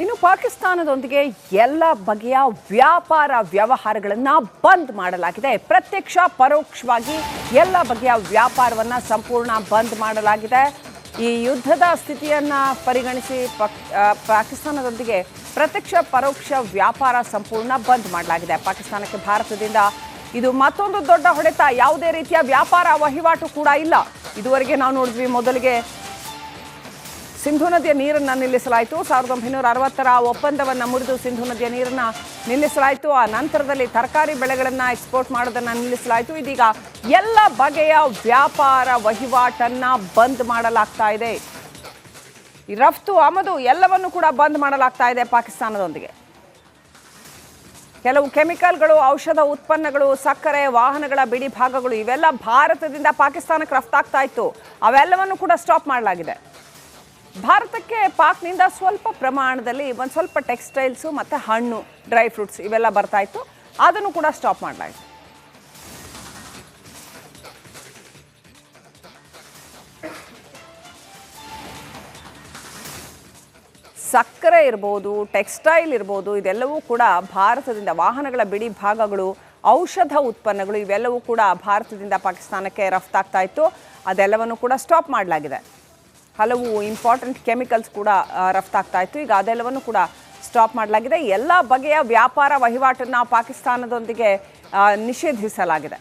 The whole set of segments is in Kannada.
ಇನ್ನು ಪಾಕಿಸ್ತಾನದೊಂದಿಗೆ ಎಲ್ಲ ಬಗೆಯ ವ್ಯಾಪಾರ ವ್ಯವಹಾರಗಳನ್ನು ಬಂದ್ ಮಾಡಲಾಗಿದೆ. ಪ್ರತ್ಯಕ್ಷ ಪರೋಕ್ಷವಾಗಿ ಎಲ್ಲ ಬಗೆಯ ವ್ಯಾಪಾರವನ್ನು ಸಂಪೂರ್ಣ ಬಂದ್ ಮಾಡಲಾಗಿದೆ. ಈ ಯುದ್ಧದ ಸ್ಥಿತಿಯನ್ನು ಪರಿಗಣಿಸಿ ಪಾಕಿಸ್ತಾನದೊಂದಿಗೆ ಪ್ರತ್ಯಕ್ಷ ಪರೋಕ್ಷ ವ್ಯಾಪಾರ ಸಂಪೂರ್ಣ ಬಂದ್ ಮಾಡಲಾಗಿದೆ. ಪಾಕಿಸ್ತಾನಕ್ಕೆ ಭಾರತದಿಂದ ಇದು ಮತ್ತೊಂದು ದೊಡ್ಡ ಹೊಡೆತ. ಯಾವುದೇ ರೀತಿಯ ವ್ಯಾಪಾರ ವಹಿವಾಟು ಕೂಡ ಇಲ್ಲ. ಇದುವರೆಗೆ ನಾವು ನೋಡಿದ್ವಿ, ಮೊದಲಿಗೆ ಸಿಂಧೂ ನದಿಯ ನೀರನ್ನು ನಿಲ್ಲಿಸಲಾಯಿತು. 1960ರ ಒಪ್ಪಂದವನ್ನು ಮುರಿದು ಸಿಂಧೂ ನದಿಯ ನೀರನ್ನು ನಿಲ್ಲಿಸಲಾಯಿತು. ಆ ನಂತರದಲ್ಲಿ ತರಕಾರಿ ಬೆಳೆಗಳನ್ನು ಎಕ್ಸ್ಪೋರ್ಟ್ ಮಾಡೋದನ್ನು ನಿಲ್ಲಿಸಲಾಯಿತು. ಇದೀಗ ಎಲ್ಲ ಬಗೆಯ ವ್ಯಾಪಾರ ವಹಿವಾಟನ್ನು ಬಂದ್ ಮಾಡಲಾಗ್ತಾ ಇದೆ. ಈ ರಫ್ತು ಆಮದು ಎಲ್ಲವನ್ನು ಕೂಡ ಬಂದ್ ಮಾಡಲಾಗ್ತಾ ಇದೆ ಪಾಕಿಸ್ತಾನದೊಂದಿಗೆ. ಕೆಲವು ಕೆಮಿಕಲ್ಗಳು, ಔಷಧ ಉತ್ಪನ್ನಗಳು, ಸಕ್ಕರೆ, ವಾಹನಗಳ ಬಿಡಿ ಭಾಗಗಳು ಇವೆಲ್ಲ ಭಾರತದಿಂದ ಪಾಕಿಸ್ತಾನಕ್ಕೆ ರಫ್ತಾಗ್ತಾ ಇತ್ತು. ಅವೆಲ್ಲವನ್ನು ಕೂಡ ಸ್ಟಾಪ್ ಮಾಡಲಾಗಿದೆ. ಭಾರತಕ್ಕೆ ಪಾಕ್ನಿಂದ ಸ್ವಲ್ಪ ಪ್ರಮಾಣದಲ್ಲಿ ಒಂದು ಸ್ವಲ್ಪ ಟೆಕ್ಸ್ಟೈಲ್ಸು ಮತ್ತು ಹಣ್ಣು, ಡ್ರೈ ಫ್ರೂಟ್ಸ್ ಇವೆಲ್ಲ ಬರ್ತಾ ಇತ್ತು. ಅದನ್ನು ಕೂಡ ಸ್ಟಾಪ್ ಮಾಡಲಾಯಿತು. ಸಕ್ಕರೆ ಇರ್ಬೋದು, ಟೆಕ್ಸ್ಟೈಲ್ ಇರ್ಬೋದು, ಇದೆಲ್ಲವೂ ಕೂಡ ಭಾರತದಿಂದ, ವಾಹನಗಳ ಬಿಡಿ ಭಾಗಗಳು, ಔಷಧ ಉತ್ಪನ್ನಗಳು ಇವೆಲ್ಲವೂ ಕೂಡ ಭಾರತದಿಂದ ಪಾಕಿಸ್ತಾನಕ್ಕೆ ರಫ್ತಾಗ್ತಾ ಇತ್ತು. ಅದೆಲ್ಲವನ್ನು ಕೂಡ ಸ್ಟಾಪ್ ಮಾಡಲಾಗಿದೆ. ಹಲವು ಇಂಪಾರ್ಟೆಂಟ್ ಕೆಮಿಕಲ್ಸ್ ಕೂಡ ರಫ್ತಾಗ್ತಾ ಇತ್ತು. ಈಗ ಅದೆಲ್ಲವನ್ನು ಕೂಡ ಸ್ಟಾಪ್ ಮಾಡಲಾಗಿದೆ. ಎಲ್ಲ ಬಗೆಯ ವ್ಯಾಪಾರ ವಹಿವಾಟನ್ನು ಪಾಕಿಸ್ತಾನದೊಂದಿಗೆ ನಿಷೇಧಿಸಲಾಗಿದೆ.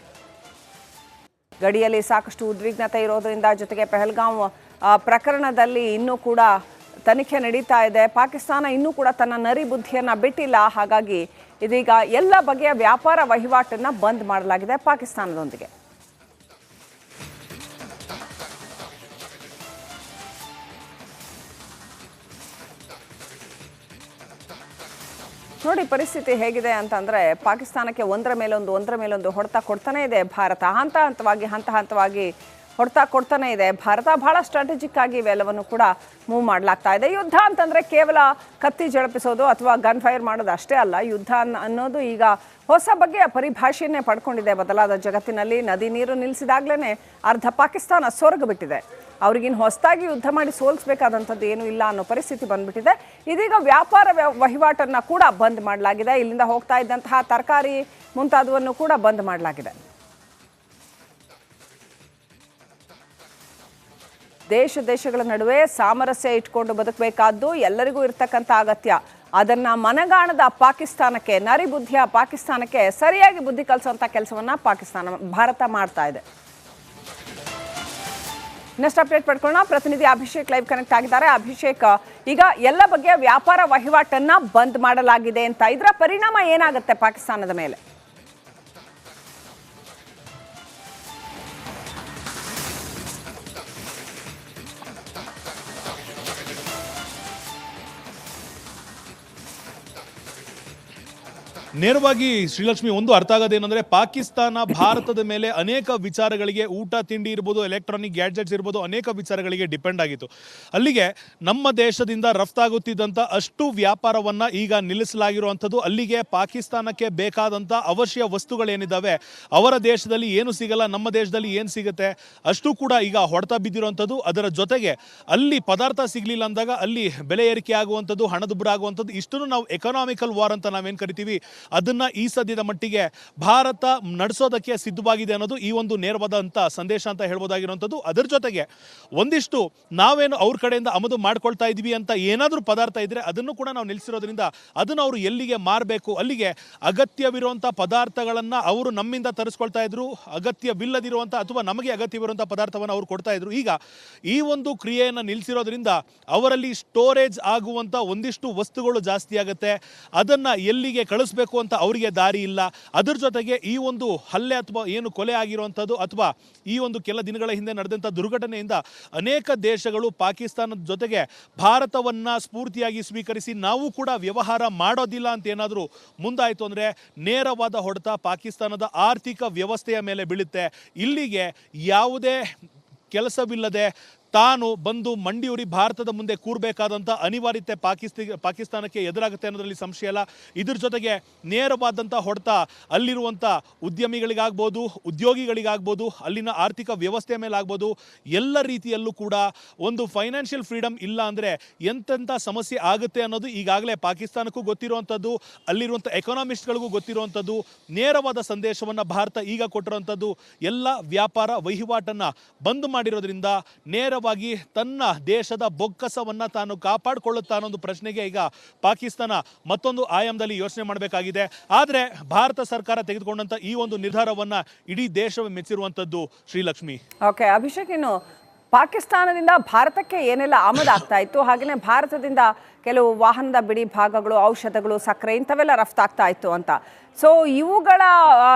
ಗಡಿಯಲ್ಲಿ ಸಾಕಷ್ಟು ಉದ್ವಿಗ್ನತೆ ಇರೋದರಿಂದ, ಜೊತೆಗೆ ಪಹಲ್ಗಾಮ್ ಪ್ರಕರಣದಲ್ಲಿ ಇನ್ನೂ ಕೂಡ ತನಿಖೆ ನಡೀತಾ ಇದೆ. ಪಾಕಿಸ್ತಾನ ಇನ್ನೂ ಕೂಡ ತನ್ನ ನರಿ ಬುದ್ಧಿಯನ್ನು ಬಿಟ್ಟಿಲ್ಲ. ಹಾಗಾಗಿ ಇದೀಗ ಎಲ್ಲ ಬಗೆಯ ವ್ಯಾಪಾರ ವಹಿವಾಟನ್ನು ಬಂದ್ ಮಾಡಲಾಗಿದೆ ಪಾಕಿಸ್ತಾನದೊಂದಿಗೆ. ನೋಡಿ ಪರಿಸ್ಥಿತಿ ಹೇಗಿದೆ ಅಂತಂದರೆ, ಪಾಕಿಸ್ತಾನಕ್ಕೆ ಒಂದರ ಮೇಲೊಂದು ಹೊಡೆತ ಕೊಡ್ತಾನೇ ಇದೆ ಭಾರತ. ಹಂತ ಹಂತವಾಗಿ ಹೊಡೆತ ಕೊಡ್ತಾನೆ ಇದೆ ಭಾರತ. ಬಹಳ ಸ್ಟ್ರಾಟಜಿಕ್ ಆಗಿ ಇವೆಲ್ಲವನ್ನು ಕೂಡ ಮೂವ್ ಮಾಡಲಾಗ್ತಾ ಇದೆ. ಯುದ್ಧ ಅಂತಂದರೆ ಕೇವಲ ಕತ್ತಿ ಜಳಪಿಸೋದು ಅಥವಾ ಗನ್ ಫೈರ್ ಮಾಡೋದು ಅಷ್ಟೇ ಅಲ್ಲ. ಯುದ್ಧ ಅನ್ನೋದು ಈಗ ಹೊಸ ಬಗೆಯ ಪರಿಭಾಷೆಯನ್ನೇ ಪಡ್ಕೊಂಡಿದೆ ಬದಲಾದ ಜಗತ್ತಿನಲ್ಲಿ. ನದಿ ನೀರು ನಿಲ್ಲಿಸಿದಾಗಲೇ ಅರ್ಧ ಪಾಕಿಸ್ತಾನ ಸೊರಗಬಿಟ್ಟಿದೆ. ಅವ್ರಿಗಿನ್ನು ಹೊಸದಾಗಿ ಯುದ್ಧ ಮಾಡಿ ಸೋಲಿಸಬೇಕಾದಂಥದ್ದು ಏನೂ ಇಲ್ಲ ಅನ್ನೋ ಪರಿಸ್ಥಿತಿ ಬಂದ್ಬಿಟ್ಟಿದೆ. ಇದೀಗ ವ್ಯಾಪಾರ ವಹಿವಾಟನ್ನು ಕೂಡ ಬಂದ್ ಮಾಡಲಾಗಿದೆ. ಇಲ್ಲಿಂದ ಹೋಗ್ತಾ ಇದ್ದಂತಹ ತರಕಾರಿ ಮುಂತಾದವನ್ನು ಕೂಡ ಬಂದ್ ಮಾಡಲಾಗಿದೆ. ದೇಶಗಳ ನಡುವೆ ಸಾಮರಸ್ಯ ಇಟ್ಕೊಂಡು ಬದುಕಬೇಕಾದ್ದು ಎಲ್ಲರಿಗೂ ಇರ್ತಕ್ಕಂಥ ಅಗತ್ಯ. ಅದನ್ನು ಮನಗಾಣದ ಪಾಕಿಸ್ತಾನಕ್ಕೆ, ನರಿ ಬುದ್ಧಿಯ ಪಾಕಿಸ್ತಾನಕ್ಕೆ ಸರಿಯಾಗಿ ಬುದ್ಧಿ ಕಲಿಸುವಂಥ ಕೆಲಸವನ್ನು ಭಾರತ ಮಾಡ್ತಾ ಇದೆ. ನೆಕ್ಸ್ಟ್ ಅಪ್ಡೇಟ್ ಪಡ್ಕೊಳ್ಳೋಣ. ಪ್ರತಿನಿಧಿ ಅಭಿಷೇಕ್ ಲೈವ್ ಕನೆಕ್ಟ್ ಆಗಿದ್ದಾರೆ. ಅಭಿಷೇಕ್, ಈಗ ಎಲ್ಲ ಬಗೆಯ ವ್ಯಾಪಾರ ವಹಿವಾಟನ್ನ ಬಂದ್ ಮಾಡಲಾಗಿದೆ ಅಂತ, ಇದರ ಪರಿಣಾಮ ಏನಾಗುತ್ತೆ ಪಾಕಿಸ್ತಾನದ ಮೇಲೆ? ನೇರವಾಗಿ ಶ್ರೀಲಕ್ಷ್ಮಿ, ಒಂದು ಅರ್ಥ ಆಗೋದೇನೆಂದರೆ, ಪಾಕಿಸ್ತಾನ ಭಾರತದ ಮೇಲೆ ಅನೇಕ ವಿಚಾರಗಳಿಗೆ, ಊಟ ತಿಂಡಿ ಇರ್ಬೋದು, ಎಲೆಕ್ಟ್ರಾನಿಕ್ ಗ್ಯಾಡ್ಜೆಟ್ಸ್ ಇರ್ಬೋದು, ಅನೇಕ ವಿಚಾರಗಳಿಗೆ ಡಿಪೆಂಡ್ ಆಗಿತ್ತು. ಅಲ್ಲಿಗೆ ನಮ್ಮ ದೇಶದಿಂದ ರಫ್ತಾಗುತ್ತಿದ್ದಂಥ ಅಷ್ಟು ವ್ಯಾಪಾರವನ್ನು ಈಗ ನಿಲ್ಲಿಸಲಾಗಿರುವಂಥದ್ದು. ಅಲ್ಲಿಗೆ ಪಾಕಿಸ್ತಾನಕ್ಕೆ ಬೇಕಾದಂಥ ಅವಶ್ಯ ವಸ್ತುಗಳೇನಿದ್ದಾವೆ, ಅವರ ದೇಶದಲ್ಲಿ ಏನು ಸಿಗಲ್ಲ, ನಮ್ಮ ದೇಶದಲ್ಲಿ ಏನು ಸಿಗುತ್ತೆ, ಅಷ್ಟು ಕೂಡ ಈಗ ಹೊಡೆತ ಬಿದ್ದಿರುವಂಥದ್ದು. ಅದರ ಜೊತೆಗೆ ಅಲ್ಲಿ ಪದಾರ್ಥ ಸಿಗಲಿಲ್ಲ ಅಂದಾಗ ಅಲ್ಲಿ ಬೆಲೆ ಏರಿಕೆ ಆಗುವಂಥದ್ದು, ಹಣದುಬ್ಬರ ಆಗುವಂಥದ್ದು, ಇಷ್ಟನ್ನು ನಾವು ಎಕನಾಮಿಕಲ್ ವಾರ್ ಅಂತ ನಾವೇನು ಕರಿತೀವಿ, ಅದನ್ನ ಈ ಸದ್ಯದ ಮಟ್ಟಿಗೆ ಭಾರತ ನಡೆಸೋದಕ್ಕೆ ಸಿದ್ಧವಾಗಿದೆ ಅನ್ನೋದು ಈ ಒಂದು ನೇರವಾದಂಥ ಸಂದೇಶ ಅಂತ ಹೇಳ್ಬೋದಾಗಿರುವಂಥದ್ದು. ಅದರ ಜೊತೆಗೆ ಒಂದಿಷ್ಟು ನಾವೇನು ಅವ್ರ ಕಡೆಯಿಂದ ಆಮದು ಮಾಡ್ಕೊಳ್ತಾ ಇದ್ವಿ ಅಂತ ಏನಾದರೂ ಪದಾರ್ಥ ಇದ್ದರೆ ಅದನ್ನು ಕೂಡ ನಾವು ನಿಲ್ಲಿಸಿರೋದ್ರಿಂದ ಅದನ್ನು ಅವರು ಎಲ್ಲಿಗೆ ಮಾರಬೇಕು, ಅಲ್ಲಿಗೆ ಅಗತ್ಯವಿರುವಂಥ ಪದಾರ್ಥಗಳನ್ನು ಅವರು ನಮ್ಮಿಂದ ತರಿಸ್ಕೊಳ್ತಾ ಇದ್ರು. ಅಗತ್ಯವಿಲ್ಲದಿರುವಂಥ ಅಥವಾ ನಮಗೆ ಅಗತ್ಯವಿರುವಂಥ ಪದಾರ್ಥವನ್ನು ಅವರು ಕೊಡ್ತಾ ಇದ್ರು. ಈಗ ಈ ಒಂದು ಕ್ರಿಯೆಯನ್ನು ನಿಲ್ಲಿಸಿರೋದ್ರಿಂದ ಅವರಲ್ಲಿ ಸ್ಟೋರೇಜ್ ಆಗುವಂಥ ಒಂದಿಷ್ಟು ವಸ್ತುಗಳು ಜಾಸ್ತಿ ಆಗುತ್ತೆ. ಅದನ್ನು ಎಲ್ಲಿಗೆ ಕಳಿಸ್ಬೇಕು ಅಂತ ಅವರಿಗೆ ದಾರಿ ಇಲ್ಲ. ಅದರ ಜೊತೆಗೆ ಈ ಒಂದು ಹಲ್ಲೆ ಅಥವಾ ಏನು ಕೊಲೆ ಆಗಿರುವಂಥದ್ದು ಅಥವಾ ಈ ಒಂದು ಕೆಲ ದಿನಗಳ ಹಿಂದೆ ನಡೆದಂಥ ದುರ್ಘಟನೆಯಿಂದ ಅನೇಕ ದೇಶಗಳು ಪಾಕಿಸ್ತಾನದ ಜೊತೆಗೆ ಭಾರತವನ್ನು ಸ್ಫೂರ್ತಿಯಾಗಿ ಸ್ವೀಕರಿಸಿ ನಾವು ಕೂಡ ವ್ಯವಹಾರ ಮಾಡೋದಿಲ್ಲ ಅಂತ ಏನಾದರೂ ಮುಂದಾಯಿತು ಅಂದರೆ ನೇರವಾದ ಹೊಡೆತ ಪಾಕಿಸ್ತಾನದ ಆರ್ಥಿಕ ವ್ಯವಸ್ಥೆಯ ಮೇಲೆ ಬೀಳುತ್ತೆ. ಇಲ್ಲಿಗೆ ಯಾವುದೇ ಕೆಲಸವಿಲ್ಲದೆ ತಾನು ಬಂದು ಮಂಡಿಯೂರಿ ಭಾರತದ ಮುಂದೆ ಕೂರಬೇಕಾದಂಥ ಅನಿವಾರ್ಯತೆ ಪಾಕಿಸ್ತಾನಕ್ಕೆ ಎದುರಾಗುತ್ತೆ ಅನ್ನೋದ್ರಲ್ಲಿ ಸಂಶಯ ಇಲ್ಲ. ಇದ್ರ ಜೊತೆಗೆ ನೇರವಾದಂಥ ಹೊಡೆತ ಅಲ್ಲಿರುವಂಥ ಉದ್ಯಮಿಗಳಿಗಾಗ್ಬೋದು, ಉದ್ಯೋಗಿಗಳಿಗಾಗ್ಬೋದು, ಅಲ್ಲಿನ ಆರ್ಥಿಕ ವ್ಯವಸ್ಥೆ ಮೇಲೆ ಆಗ್ಬೋದು, ಎಲ್ಲ ರೀತಿಯಲ್ಲೂ ಕೂಡ ಒಂದು ಫೈನಾನ್ಷಿಯಲ್ ಫ್ರೀಡಮ್ ಇಲ್ಲ ಅಂದರೆ ಎಂತೆಂಥ ಸಮಸ್ಯೆ ಆಗುತ್ತೆ ಅನ್ನೋದು ಈಗಾಗಲೇ ಪಾಕಿಸ್ತಾನಕ್ಕೂ ಗೊತ್ತಿರುವಂಥದ್ದು, ಅಲ್ಲಿರುವಂಥ ಎಕನಾಮಿಸ್ಟ್ಗಳಿಗೂ ಗೊತ್ತಿರುವಂಥದ್ದು. ನೇರವಾದ ಸಂದೇಶವನ್ನು ಭಾರತ ಈಗ ಕೊಟ್ಟಿರುವಂಥದ್ದು, ಎಲ್ಲ ವ್ಯಾಪಾರ ವಹಿವಾಟನ್ನು ಬಂದ್ ಮಾಡಿರೋದ್ರಿಂದ ನೇರವಾಗಿ ತನ್ನ ದೇಶದ ಬೊಕ್ಕಸವನ್ನು ತಾನು ಕಾಪಾಡಿಕೊಳ್ಳುತ್ತಾ ಅನ್ನೋ ಪ್ರಶ್ನೆಗೆ ಈಗ ಪಾಕಿಸ್ತಾನ ಮತ್ತೊಂದು ಆಯಾಮದಲ್ಲಿ ಯೋಚನೆ ಮಾಡಬೇಕಾಗಿದೆ. ಆದರೆ ಭಾರತ ಸರ್ಕಾರ ತೆಗೆದುಕೊಂಡಂಥ ಈ ಒಂದು ನಿರ್ಧಾರವನ್ನು ಇಡೀ ದೇಶವೇ ಮೆಚ್ಚಿರುವಂಥದ್ದು. ಶ್ರೀಲಕ್ಷ್ಮಿ. ಓಕೆ ಅಭಿಷೇಕ್, ಇನ್ನು ಪಾಕಿಸ್ತಾನದಿಂದ ಭಾರತಕ್ಕೆ ಏನೆಲ್ಲ ಆಮದಾಗ್ತಾ ಇತ್ತು, ಹಾಗೆಯೇ ಭಾರತದಿಂದ ಕೆಲವು ವಾಹನದ ಬಿಡಿ ಭಾಗಗಳು, ಔಷಧಗಳು, ಸಕ್ಕರೆ ಇಂಥವೆಲ್ಲ ರಫ್ತಾಗ್ತಾ ಇತ್ತು ಅಂತ. ಸೊ ಇವುಗಳ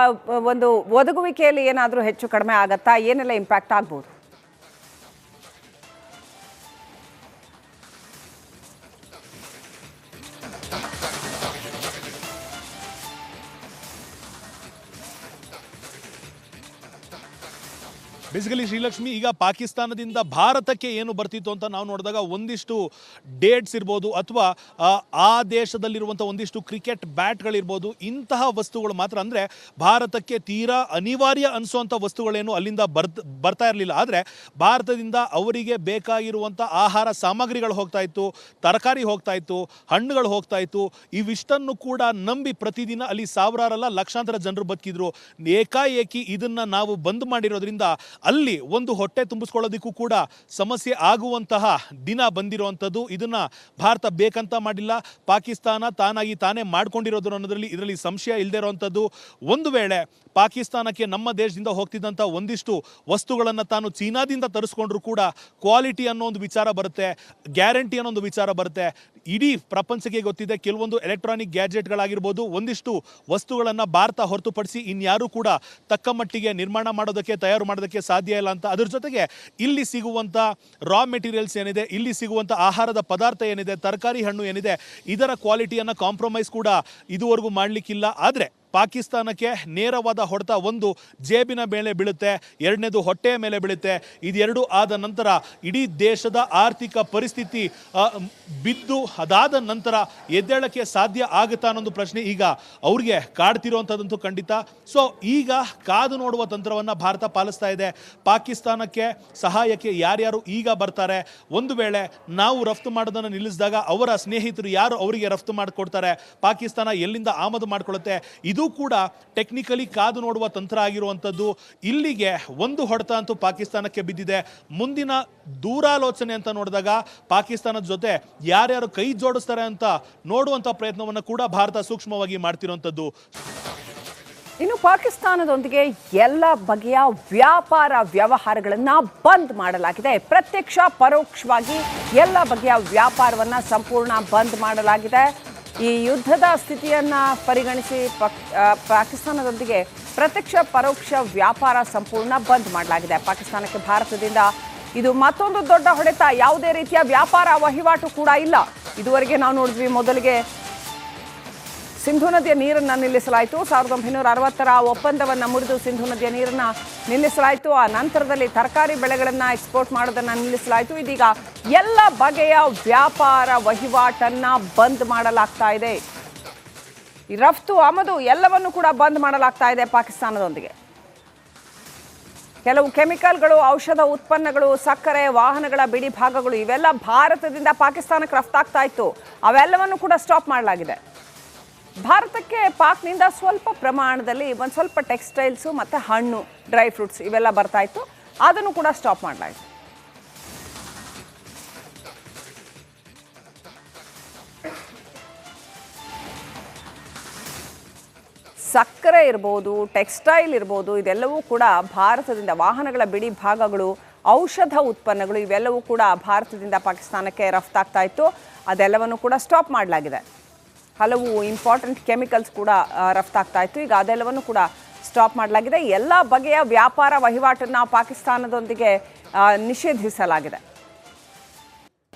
ಒಂದು ಒದಗುವಿಕೆಯಲ್ಲಿ ಏನಾದರೂ ಹೆಚ್ಚು ಕಡಿಮೆ ಆಗತ್ತಾ, ಏನೆಲ್ಲ ಇಂಪ್ಯಾಕ್ಟ್ ಆಗ್ಬೋದು? ಬೇಸಿಕಲಿ ಶ್ರೀಲಕ್ಷ್ಮಿ, ಈಗ ಪಾಕಿಸ್ತಾನದಿಂದ ಭಾರತಕ್ಕೆ ಏನು ಬರ್ತಿತ್ತು ಅಂತ ನಾವು ನೋಡಿದಾಗ ಒಂದಿಷ್ಟು ಡೇಟ್ಸ್ ಇರ್ಬೋದು, ಅಥವಾ ಆ ದೇಶದಲ್ಲಿರುವಂಥ ಒಂದಿಷ್ಟು ಕ್ರಿಕೆಟ್ ಬ್ಯಾಟ್ಗಳಿರ್ಬೋದು, ಇಂತಹ ವಸ್ತುಗಳು ಮಾತ್ರ. ಅಂದರೆ ಭಾರತಕ್ಕೆ ತೀರಾ ಅನಿವಾರ್ಯ ಅನಿಸುವಂಥ ವಸ್ತುಗಳೇನು ಅಲ್ಲಿಂದ ಬರ್ತಾ ಇರಲಿಲ್ಲ. ಆದರೆ ಭಾರತದಿಂದ ಅವರಿಗೆ ಬೇಕಾಗಿರುವಂಥ ಆಹಾರ ಸಾಮಗ್ರಿಗಳು ಹೋಗ್ತಾ ಇತ್ತು, ತರಕಾರಿ ಹೋಗ್ತಾ ಇತ್ತು, ಹಣ್ಣುಗಳು ಹೋಗ್ತಾ ಇತ್ತು. ಇವಿಷ್ಟನ್ನು ಕೂಡ ನಂಬಿ ಪ್ರತಿದಿನ ಅಲ್ಲಿ ಸಾವಿರಾರಲ್ಲ ಲಕ್ಷಾಂತರ ಜನರು ಬದುಕಿದ್ರು. ಏಕಾಏಕಿ ಇದನ್ನು ನಾವು ಬಂದ್ ಮಾಡಿರೋದ್ರಿಂದ ಅಲ್ಲಿ ಒಂದು ಹೊಟ್ಟೆ ತುಂಬಿಸ್ಕೊಳ್ಳೋದಕ್ಕೂ ಕೂಡ ಸಮಸ್ಯೆ ಆಗುವಂತಹ ದಿನ ಬಂದಿರುವಂಥದ್ದು. ಇದನ್ನ ಭಾರತ ಬೇಕಂತ ಮಾಡಿಲ್ಲ, ಪಾಕಿಸ್ತಾನ ತಾನಾಗಿ ತಾನೇ ಮಾಡ್ಕೊಂಡಿರೋದು ಅನ್ನೋದ್ರಲ್ಲಿ ಇದರಲ್ಲಿ ಸಂಶಯ ಇಲ್ಲದೆ ಇರುವಂಥದ್ದು. ಒಂದು ವೇಳೆ ಪಾಕಿಸ್ತಾನಕ್ಕೆ ನಮ್ಮ ದೇಶದಿಂದ ಹೋಗ್ತಿದ್ದಂಥ ಒಂದಿಷ್ಟು ವಸ್ತುಗಳನ್ನು ತಾನು ಚೀನಾದಿಂದ ತರಿಸ್ಕೊಂಡ್ರು ಕೂಡ ಕ್ವಾಲಿಟಿ ಅನ್ನೋ ಒಂದು ವಿಚಾರ ಬರುತ್ತೆ, ಗ್ಯಾರಂಟಿ ಅನ್ನೋ ಒಂದು ವಿಚಾರ ಬರುತ್ತೆ. ಇಡೀ ಪ್ರಪಂಚಕ್ಕೆ ಗೊತ್ತಿದೆ ಕೆಲವೊಂದು ಎಲೆಕ್ಟ್ರಾನಿಕ್ ಗ್ಯಾಜೆಟ್ಗಳಾಗಿರ್ಬೋದು, ಒಂದಿಷ್ಟು ವಸ್ತುಗಳನ್ನು ಭಾರತ ಹೊರತುಪಡಿಸಿ ಇನ್ಯಾರೂ ಕೂಡ ತಕ್ಕ ಮಟ್ಟಿಗೆ ನಿರ್ಮಾಣ ಮಾಡೋದಕ್ಕೆ, ತಯಾರು ಮಾಡೋದಕ್ಕೆ ಸಾಧ್ಯ ಇಲ್ಲ ಅಂತ. ಅದ್ರ ಜೊತೆಗೆ ಇಲ್ಲಿ ಸಿಗುವಂಥ ರಾ ಮೆಟೀರಿಯಲ್ಸ್ ಏನಿದೆ, ಇಲ್ಲಿ ಸಿಗುವಂಥ ಆಹಾರದ ಪದಾರ್ಥ ಏನಿದೆ, ತರಕಾರಿ ಹಣ್ಣು ಏನಿದೆ, ಇದರ ಕ್ವಾಲಿಟಿಯನ್ನು ಕಾಂಪ್ರಮೈಸ್ ಕೂಡ ಇದುವರೆಗೂ ಮಾಡಲಿಕ್ಕಿಲ್ಲ. ಆದರೆ ಪಾಕಿಸ್ತಾನಕ್ಕೆ ನೇರವಾದ ಹೊಡೆತ ಒಂದು ಜೇಬಿನ ಮೇಲೆ ಬೀಳುತ್ತೆ, ಎರಡನೇದು ಹೊಟ್ಟೆಯ ಮೇಲೆ ಬೀಳುತ್ತೆ. ಇದೆರಡು ಆದ ನಂತರ ಇಡೀ ದೇಶದ ಆರ್ಥಿಕ ಪರಿಸ್ಥಿತಿ ಬಿದ್ದು ಅದಾದ ನಂತರ ಎದ್ದೇಳಕ್ಕೆ ಸಾಧ್ಯ ಆಗುತ್ತಾ ಅನ್ನೊಂದು ಪ್ರಶ್ನೆ ಈಗ ಅವ್ರಿಗೆ ಕಾಡ್ತಿರುವಂಥದ್ದಂತೂ ಖಂಡಿತ. ಸೊ ಈಗ ಕಾದು ನೋಡುವ ತಂತ್ರವನ್ನು ಭಾರತ ಪಾಲಿಸ್ತಾ ಇದೆ. ಪಾಕಿಸ್ತಾನಕ್ಕೆ ಸಹಾಯಕ್ಕೆ ಯಾರ್ಯಾರು ಈಗ ಬರ್ತಾರೆ, ಒಂದು ವೇಳೆ ನಾವು ರಫ್ತು ಮಾಡೋದನ್ನು ನಿಲ್ಲಿಸಿದಾಗ ಅವರ ಸ್ನೇಹಿತರು ಯಾರು ಅವರಿಗೆ ರಫ್ತು ಮಾಡಿಕೊಡ್ತಾರೆ, ಪಾಕಿಸ್ತಾನ ಎಲ್ಲಿಂದ ಆಮದು ಮಾಡಿಕೊಳ್ಳುತ್ತೆ, ಇದು ಕೂಡ ಟೆಕ್ನಿಕಲಿ ಕಾದು ನೋಡುವ ತಂತ್ರ ಆಗಿರುವಂಥದ್ದು. ಇಲ್ಲಿಗೆ ಒಂದು ಹೊಡೆತ ಅಂತೂ ಪಾಕಿಸ್ತಾನಕ್ಕೆ ಬಿದ್ದಿದೆ. ಮುಂದಿನ ದೂರಾಲೋಚನೆ ಅಂತ ನೋಡಿದಾಗ ಪಾಕಿಸ್ತಾನದ ಜೊತೆ ಯಾರ್ಯಾರು ಕೈ ಜೋಡಿಸ್ತಾರೆ ಅಂತ ನೋಡುವಂಥ ಪ್ರಯತ್ನವನ್ನು ಕೂಡ ಭಾರತ ಸೂಕ್ಷ್ಮವಾಗಿ ಮಾಡ್ತಿರುವಂಥದ್ದು. ಇನ್ನು ಪಾಕಿಸ್ತಾನದೊಂದಿಗೆ ಎಲ್ಲ ಬಗೆಯ ವ್ಯಾಪಾರ ವ್ಯವಹಾರಗಳನ್ನು ಬಂದ್ ಮಾಡಲಾಗಿದೆ. ಪ್ರತ್ಯಕ್ಷ ಪರೋಕ್ಷವಾಗಿ ಎಲ್ಲ ಬಗೆಯ ವ್ಯಾಪಾರವನ್ನು ಸಂಪೂರ್ಣ ಬಂದ್ ಮಾಡಲಾಗಿದೆ. ಈ ಯುದ್ಧದ ಸ್ಥಿತಿಯನ್ನು ಪರಿಗಣಿಸಿ ಪಾಕಿಸ್ತಾನದೊಂದಿಗೆ ಪ್ರತ್ಯಕ್ಷ ಪರೋಕ್ಷ ವ್ಯಾಪಾರ ಸಂಪೂರ್ಣ ಬಂದ್ ಮಾಡಲಾಗಿದೆ. ಪಾಕಿಸ್ತಾನಕ್ಕೆ ಭಾರತದಿಂದ ಇದು ಮತ್ತೊಂದು ದೊಡ್ಡ ಹೊಡೆತ. ಯಾವುದೇ ರೀತಿಯ ವ್ಯಾಪಾರ ವಹಿವಾಟು ಕೂಡ ಇಲ್ಲ. ಇದುವರೆಗೆ ನಾವು ನೋಡಿದ್ವಿ, ಮೊದಲಿಗೆ ಸಿಂಧೂ ನದಿಯ ನೀರನ್ನು ನಿಲ್ಲಿಸಲಾಯಿತು. 1960ರ ಒಪ್ಪಂದವನ್ನು ಮುರಿದು ಸಿಂಧೂ ನದಿಯ ನೀರನ್ನು ನಿಲ್ಲಿಸಲಾಯಿತು. ಆ ನಂತರದಲ್ಲಿ ತರಕಾರಿ ಬೆಳೆಗಳನ್ನು ಎಕ್ಸ್ಪೋರ್ಟ್ ಮಾಡೋದನ್ನು ನಿಲ್ಲಿಸಲಾಯಿತು. ಇದೀಗ ಎಲ್ಲ ಬಗೆಯ ವ್ಯಾಪಾರ ವಹಿವಾಟನ್ನು ಬಂದ್ ಮಾಡಲಾಗ್ತಾ ಇದೆ. ಈ ರಫ್ತು ಆಮದು ಎಲ್ಲವನ್ನು ಕೂಡ ಬಂದ್ ಮಾಡಲಾಗ್ತಾ ಇದೆ ಪಾಕಿಸ್ತಾನದೊಂದಿಗೆ. ಕೆಲವು ಕೆಮಿಕಲ್ಗಳು, ಔಷಧ ಉತ್ಪನ್ನಗಳು, ಸಕ್ಕರೆ, ವಾಹನಗಳ ಬಿಡಿ ಭಾಗಗಳು ಇವೆಲ್ಲ ಭಾರತದಿಂದ ಪಾಕಿಸ್ತಾನಕ್ಕೆ ರಫ್ತಾಗ್ತಾ ಇತ್ತು. ಅವೆಲ್ಲವನ್ನು ಕೂಡ ಸ್ಟಾಪ್ ಮಾಡಲಾಗಿದೆ. ಭಾರತಕ್ಕೆ ಪಾಕ್ನಿಂದ ಸ್ವಲ್ಪ ಪ್ರಮಾಣದಲ್ಲಿ ಒಂದು ಸ್ವಲ್ಪ ಟೆಕ್ಸ್ಟೈಲ್ಸು ಮತ್ತು ಹಣ್ಣು, ಡ್ರೈ ಫ್ರೂಟ್ಸ್ ಇವೆಲ್ಲ ಬರ್ತಾ ಇತ್ತು. ಅದನ್ನು ಕೂಡ ಸ್ಟಾಪ್ ಮಾಡಲಾಯಿತು. ಸಕ್ಕರೆ ಇರ್ಬೋದು, ಟೆಕ್ಸ್ಟೈಲ್ ಇರ್ಬೋದು, ಇದೆಲ್ಲವೂ ಕೂಡ ಭಾರತದಿಂದ, ವಾಹನಗಳ ಬಿಡಿ ಭಾಗಗಳು, ಔಷಧ ಉತ್ಪನ್ನಗಳು ಇವೆಲ್ಲವೂ ಕೂಡ ಭಾರತದಿಂದ ಪಾಕಿಸ್ತಾನಕ್ಕೆ ರಫ್ತಾಗ್ತಾ ಇತ್ತು. ಅದೆಲ್ಲವನ್ನು ಕೂಡ ಸ್ಟಾಪ್ ಮಾಡಲಾಗಿದೆ. ಹಲವು ಇಂಪಾರ್ಟೆಂಟ್ ಕೆಮಿಕಲ್ಸ್ ಕೂಡ ರಫ್ತಾಗ್ತಾ ಇತ್ತು. ಈಗ ಅದೆಲ್ಲವನ್ನು ಕೂಡ ಸ್ಟಾಪ್ ಮಾಡಲಾಗಿದೆ. ಎಲ್ಲ ಬಗೆಯ ವ್ಯಾಪಾರ ವಹಿವಾಟನ್ನು ಪಾಕಿಸ್ತಾನದೊಂದಿಗೆ ನಿಷೇಧಿಸಲಾಗಿದೆ.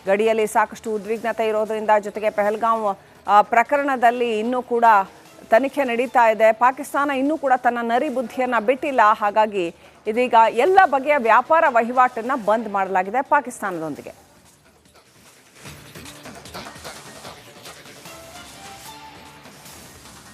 ಗಡಿಯಲ್ಲಿ ಸಾಕಷ್ಟು ಉದ್ವಿಗ್ನತೆ ಇರೋದರಿಂದ, ಜೊತೆಗೆ ಪಹಲ್ಗಾಂವ್ ಪ್ರಕರಣದಲ್ಲಿ ಇನ್ನೂ ಕೂಡ ತನಿಖೆ ನಡೀತಾ ಇದೆ. ಪಾಕಿಸ್ತಾನ ಇನ್ನೂ ಕೂಡ ತನ್ನ ನರಿ ಬುದ್ಧಿಯನ್ನ ಬಿಟ್ಟಿಲ್ಲ. ಹಾಗಾಗಿ ಇದೀಗ ಎಲ್ಲ ಬಗೆಯ ವ್ಯಾಪಾರ ವಹಿವಾಟನ್ನ ಬಂದ್ ಮಾಡಲಾಗಿದೆ ಪಾಕಿಸ್ತಾನದೊಂದಿಗೆ.